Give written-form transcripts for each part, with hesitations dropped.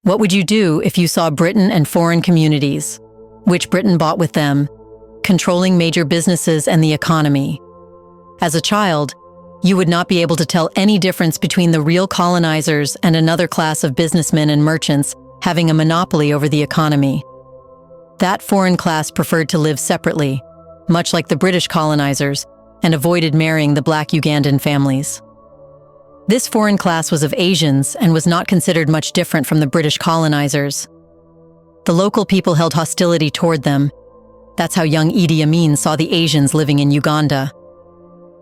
What would you do if you saw Britain and foreign communities, which Britain bought with them, controlling major businesses and the economy? As a child, you would not be able to tell any difference between the real colonizers and another class of businessmen and merchants having a monopoly over the economy. That foreign class preferred to live separately, much like the British colonizers, and avoided marrying the black Ugandan families. This foreign class was of Asians and was not considered much different from the British colonizers. The local people held hostility toward them. That's how young Idi Amin saw the Asians living in Uganda.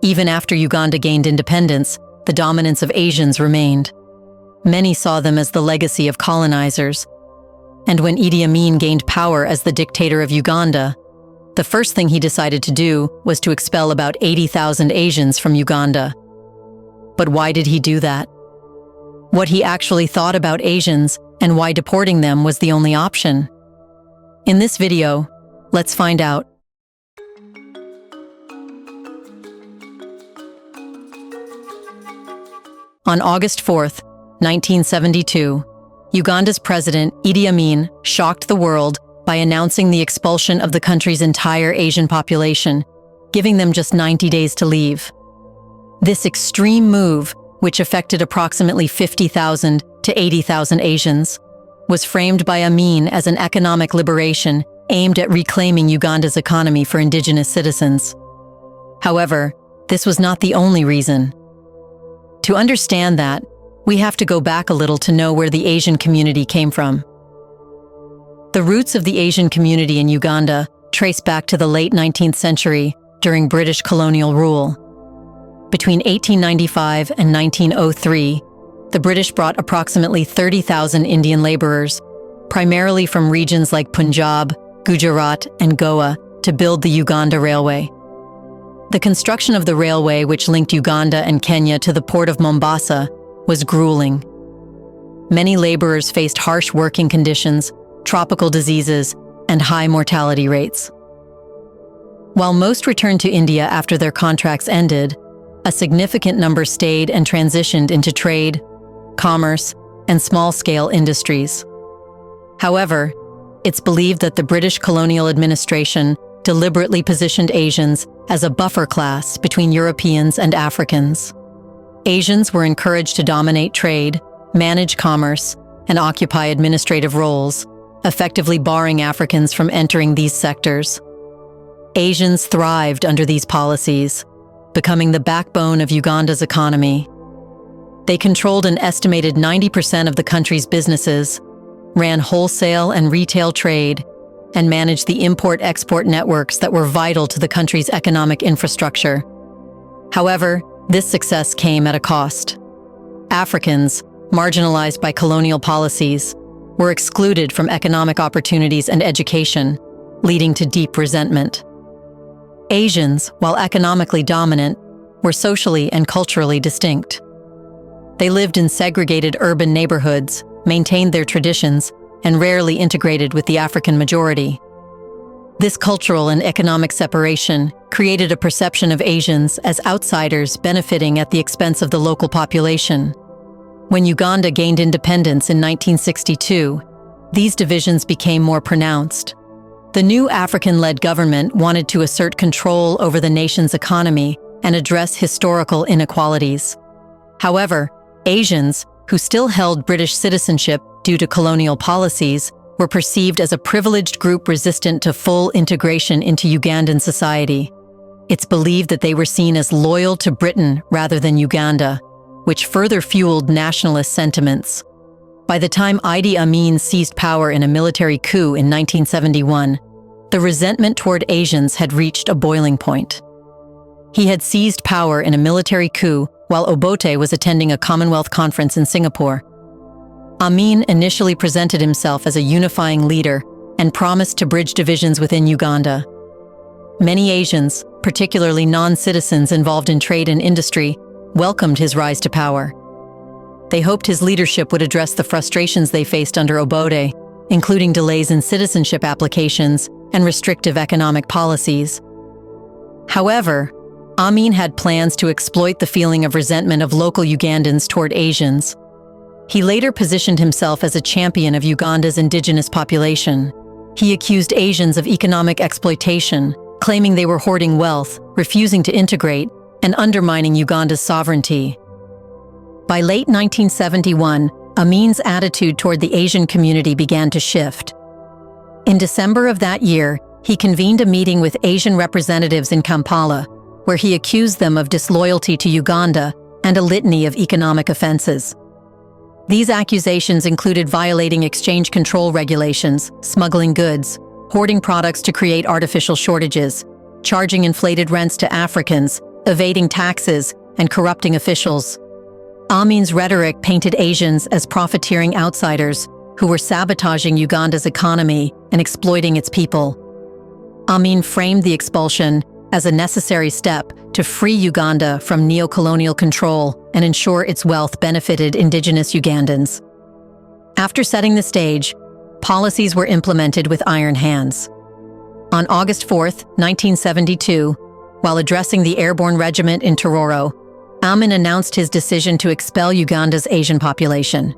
Even after Uganda gained independence, the dominance of Asians remained. Many saw them as the legacy of colonizers. And when Idi Amin gained power as the dictator of Uganda, the first thing he decided to do was to expel about 80,000 Asians from Uganda. But why did he do that? What he actually thought about Asians and why deporting them was the only option? In this video, let's find out. On August 4th, 1972, Uganda's president, Idi Amin, shocked the world by announcing the expulsion of the country's entire Asian population, giving them just 90 days to leave. This extreme move, which affected approximately 50,000 to 80,000 Asians, was framed by Amin as an economic liberation aimed at reclaiming Uganda's economy for indigenous citizens. However, this was not the only reason. To understand that, we have to go back a little to know where the Asian community came from. The roots of the Asian community in Uganda trace back to the late 19th century during British colonial rule. Between 1895 and 1903, the British brought approximately 30,000 Indian laborers, primarily from regions like Punjab, Gujarat, and Goa, to build the Uganda Railway. The construction of the railway, which linked Uganda and Kenya to the port of Mombasa, was grueling. Many laborers faced harsh working conditions, tropical diseases, and high mortality rates. While most returned to India after their contracts ended, a significant number stayed and transitioned into trade, commerce, and small-scale industries. However, it's believed that the British colonial administration deliberately positioned Asians as a buffer class between Europeans and Africans. Asians were encouraged to dominate trade, manage commerce, and occupy administrative roles, effectively barring Africans from entering these sectors. Asians thrived under these policies, becoming the backbone of Uganda's economy. They controlled an estimated 90% of the country's businesses, ran wholesale and retail trade, and managed the import-export networks that were vital to the country's economic infrastructure. However, this success came at a cost. Africans, marginalized by colonial policies, were excluded from economic opportunities and education, leading to deep resentment. Asians, while economically dominant, were socially and culturally distinct. They lived in segregated urban neighborhoods, maintained their traditions, and rarely integrated with the African majority. This cultural and economic separation created a perception of Asians as outsiders benefiting at the expense of the local population. When Uganda gained independence in 1962, these divisions became more pronounced. The new African-led government wanted to assert control over the nation's economy and address historical inequalities. However, Asians, who still held British citizenship due to colonial policies, were perceived as a privileged group resistant to full integration into Ugandan society. It's believed that they were seen as loyal to Britain rather than Uganda, which further fueled nationalist sentiments. By the time Idi Amin seized power in a military coup in 1971, the resentment toward Asians had reached a boiling point. He had seized power in a military coup while Obote was attending a Commonwealth conference in Singapore. Amin initially presented himself as a unifying leader and promised to bridge divisions within Uganda. Many Asians, particularly non-citizens involved in trade and industry, welcomed his rise to power. They hoped his leadership would address the frustrations they faced under Obote, including delays in citizenship applications and restrictive economic policies. However, Amin had plans to exploit the feeling of resentment of local Ugandans toward Asians. He later positioned himself as a champion of Uganda's indigenous population. He accused Asians of economic exploitation, claiming they were hoarding wealth, refusing to integrate, and undermining Uganda's sovereignty. By late 1971, Amin's attitude toward the Asian community began to shift. In December of that year, he convened a meeting with Asian representatives in Kampala, where he accused them of disloyalty to Uganda and a litany of economic offenses. These accusations included violating exchange control regulations, smuggling goods, hoarding products to create artificial shortages, charging inflated rents to Africans, evading taxes, and corrupting officials. Amin's rhetoric painted Asians as profiteering outsiders who were sabotaging Uganda's economy and exploiting its people. Amin framed the expulsion as a necessary step to free Uganda from neo-colonial control and ensure its wealth benefited indigenous Ugandans. After setting the stage, policies were implemented with iron hands. On August 4, 1972, while addressing the airborne regiment in Tororo, Amin announced his decision to expel Uganda's Asian population.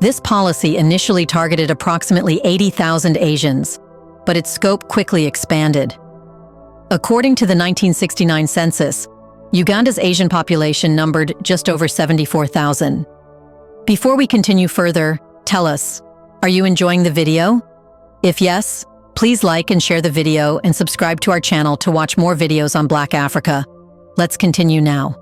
This policy initially targeted approximately 80,000 Asians, but its scope quickly expanded. According to the 1969 census, Uganda's Asian population numbered just over 74,000. Before we continue further, tell us, are you enjoying the video? If yes, please like and share the video and subscribe to our channel to watch more videos on Black Africa. Let's continue now.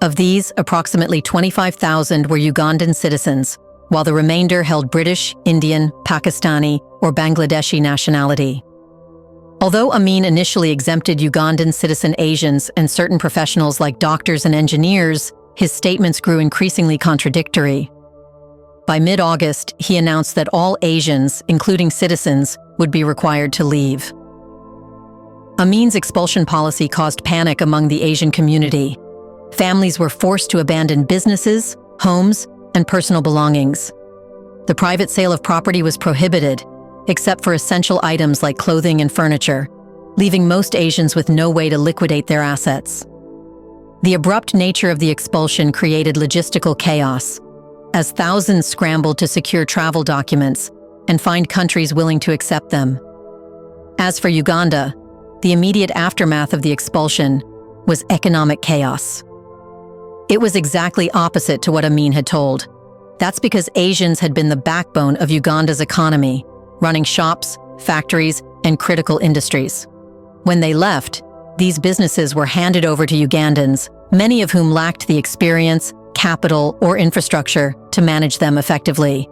Of these, approximately 25,000 were Ugandan citizens, while the remainder held British, Indian, Pakistani, or Bangladeshi nationality. Although Amin initially exempted Ugandan citizen Asians and certain professionals like doctors and engineers, his statements grew increasingly contradictory. By mid-August, he announced that all Asians, including citizens, would be required to leave. Amin's expulsion policy caused panic among the Asian community. Families were forced to abandon businesses, homes, and personal belongings. The private sale of property was prohibited, except for essential items like clothing and furniture, leaving most Asians with no way to liquidate their assets. The abrupt nature of the expulsion created logistical chaos, as thousands scrambled to secure travel documents and find countries willing to accept them. As for Uganda, the immediate aftermath of the expulsion was economic chaos. It was exactly opposite to what Amin had told. That's because Asians had been the backbone of Uganda's economy, running shops, factories, and critical industries. When they left, these businesses were handed over to Ugandans, many of whom lacked the experience, capital, or infrastructure to manage them effectively.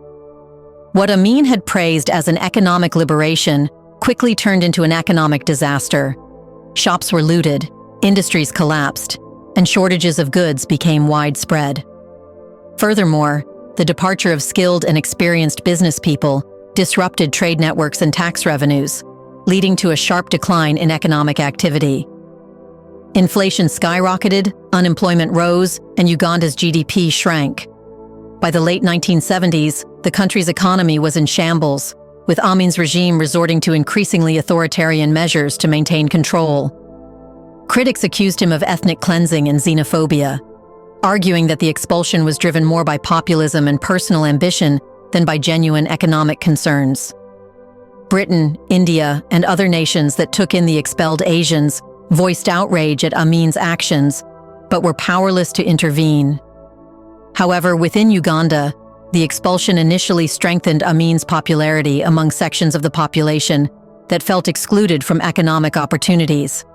What Amin had praised as an economic liberation quickly turned into an economic disaster. Shops were looted, industries collapsed, and shortages of goods became widespread. Furthermore, the departure of skilled and experienced business people disrupted trade networks and tax revenues, leading to a sharp decline in economic activity. Inflation skyrocketed, unemployment rose, and Uganda's GDP shrank. By the late 1970s, the country's economy was in shambles, with Amin's regime resorting to increasingly authoritarian measures to maintain control. Critics accused him of ethnic cleansing and xenophobia, arguing that the expulsion was driven more by populism and personal ambition than by genuine economic concerns. Britain, India, and other nations that took in the expelled Asians voiced outrage at Amin's actions, but were powerless to intervene. However, within Uganda, the expulsion initially strengthened Amin's popularity among sections of the population that felt excluded from economic opportunities.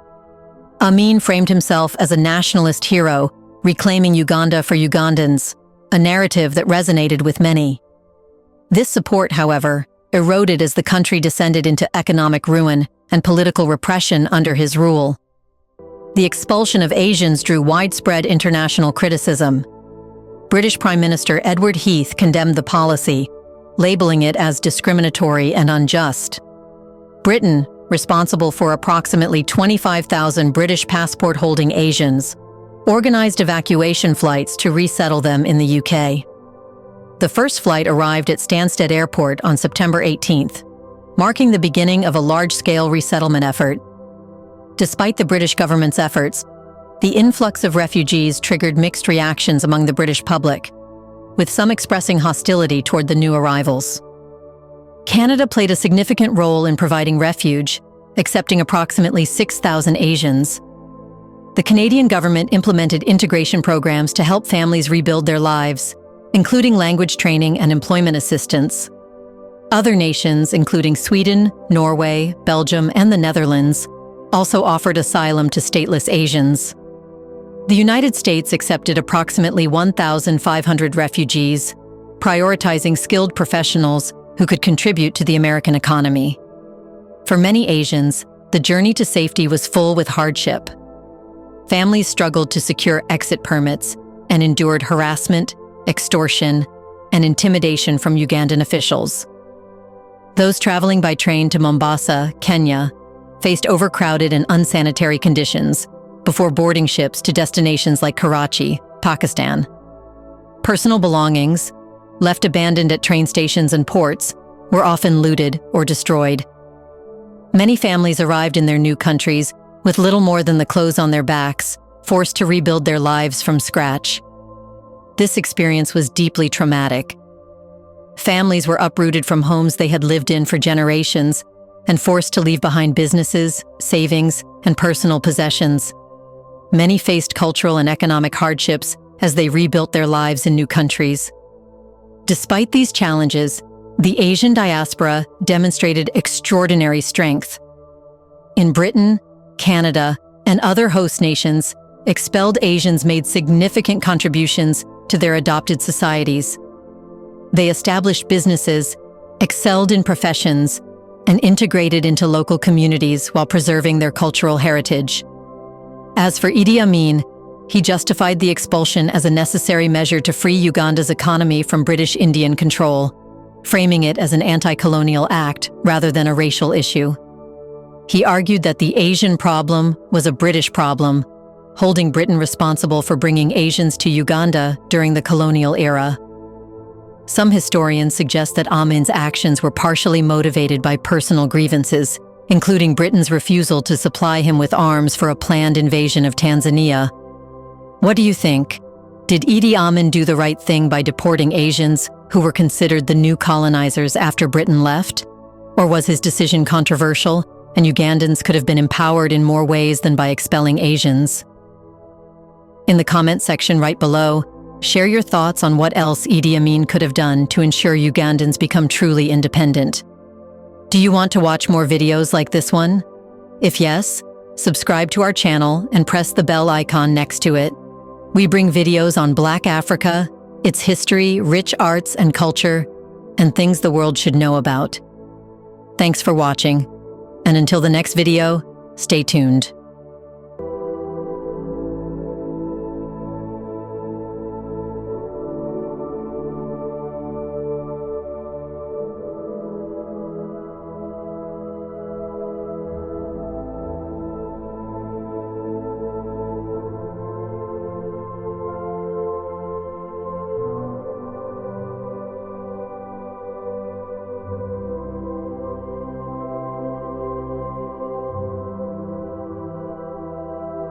Amin framed himself as a nationalist hero, reclaiming Uganda for Ugandans, a narrative that resonated with many. This support, however, eroded as the country descended into economic ruin and political repression under his rule. The expulsion of Asians drew widespread international criticism. British Prime Minister Edward Heath condemned the policy, labeling it as discriminatory and unjust. Britain, responsible for approximately 25,000 British passport-holding Asians, organized evacuation flights to resettle them in the UK. The first flight arrived at Stansted Airport on September 18th, marking the beginning of a large-scale resettlement effort. Despite the British government's efforts, the influx of refugees triggered mixed reactions among the British public. with some expressing hostility toward the new arrivals. Canada played a significant role in providing refuge, accepting approximately 6,000 Asians. The Canadian government implemented integration programs to help families rebuild their lives, including language training and employment assistance. Other nations, including Sweden, Norway, Belgium, and the Netherlands, also offered asylum to stateless Asians. The United States accepted approximately 1,500 refugees, prioritizing skilled professionals who could contribute to the American economy. For many Asians, the journey to safety was full with hardship. Families struggled to secure exit permits and endured harassment, extortion, and intimidation from Ugandan officials. Those traveling by train to Mombasa, Kenya, faced overcrowded and unsanitary conditions before boarding ships to destinations like Karachi, Pakistan. Personal belongings, left abandoned at train stations and ports, were often looted or destroyed. Many families arrived in their new countries with little more than the clothes on their backs, forced to rebuild their lives from scratch. This experience was deeply traumatic. Families were uprooted from homes they had lived in for generations and forced to leave behind businesses, savings, and personal possessions. Many faced cultural and economic hardships as they rebuilt their lives in new countries. Despite these challenges, the Asian diaspora demonstrated extraordinary strength. In Britain, Canada, and other host nations, expelled Asians made significant contributions to their adopted societies. They established businesses, excelled in professions, and integrated into local communities while preserving their cultural heritage. As for Idi Amin, he justified the expulsion as a necessary measure to free Uganda's economy from British Indian control, framing it as an anti-colonial act rather than a racial issue. He argued that the Asian problem was a British problem, holding Britain responsible for bringing Asians to Uganda during the colonial era. Some historians suggest that Amin's actions were partially motivated by personal grievances, including Britain's refusal to supply him with arms for a planned invasion of Tanzania. What do you think? Did Idi Amin do the right thing by deporting Asians who were considered the new colonizers after Britain left? Or was his decision controversial, and Ugandans could have been empowered in more ways than by expelling Asians? In the comment section right below, share your thoughts on what else Idi Amin could have done to ensure Ugandans become truly independent. Do you want to watch more videos like this one? If yes, subscribe to our channel and press the bell icon next to it. We bring videos on Black Africa, its history, rich arts and culture, and things the world should know about. Thanks for watching, and until the next video, stay tuned.